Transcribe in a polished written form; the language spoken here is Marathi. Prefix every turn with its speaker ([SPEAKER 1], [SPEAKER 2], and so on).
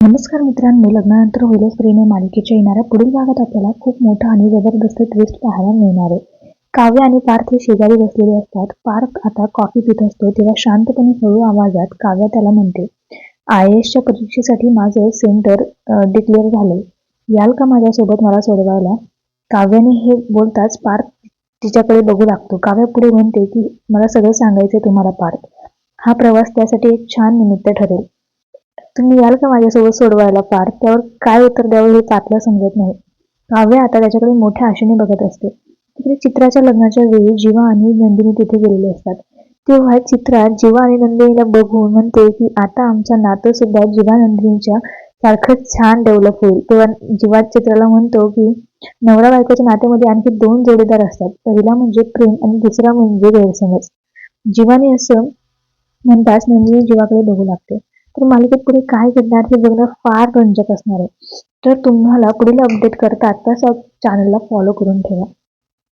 [SPEAKER 1] नमस्कार मित्रांनो, लग्नानंतर होईलच प्रेम या मालिकेच्या येणाऱ्या पुढील भागात आपल्याला खूप मोठा आणि जबरदस्त ट्विस्ट पाहायला मिळणार आहे. काव्य आणि पार्थ हे शेजारी बसलेले असतात. पार्थ आता कॉफी पित असतो तेव्हा शांतपणे हळू आवाजात काव्य त्याला म्हणते, IASच्या परीक्षेसाठी माझं सेंटर डिक्लेअर झालंय. याल का माझ्यासोबत मला सोडवायला? काव्याने हे बोलताच पार्थ तिच्याकडे बघू लागतो. काव्य पुढे म्हणते की मला सगळं सांगायचंय तुम्हाला पार्थ. हा प्रवास त्यासाठी एक छान निमित्त ठरेल. तुम्ही याल का माझ्यासोबत सोडवायला पार्थ? त्यावर काय उत्तर द्यावं हे पार्थला समजत नाही. काव्य आता त्याच्याकडे मोठ्या आशेने बघत असते. तिकडे चित्राच्या लग्नाच्या वेळी जीवा आणि नंदिनी तिथे गेलेले असतात. तेव्हा चित्रा जीवा आणि नंदिनीला बघून म्हणते की आता आमचं नातं सुद्धा जीवा नंदिनीच्या सारखंच छान डेव्हलप होईल. तेव्हा जीवा चित्राला म्हणतो की नवरा बायकोच्या नात्यामध्ये आणखी 2 जोडीदार असतात. पहिला म्हणजे प्रेम आणि दुसरा म्हणजे गैरसमज. जीवाने असं म्हणताच नंदिनी जीवाकडे बघू लागते. तर मालिकेत पुढे काय घडणार हे बघणं फार रंजक असणार आहे. तर तुम्हाला पुढील अपडेट करता आत्ताच चॅनलला फॉलो करून ठेवा.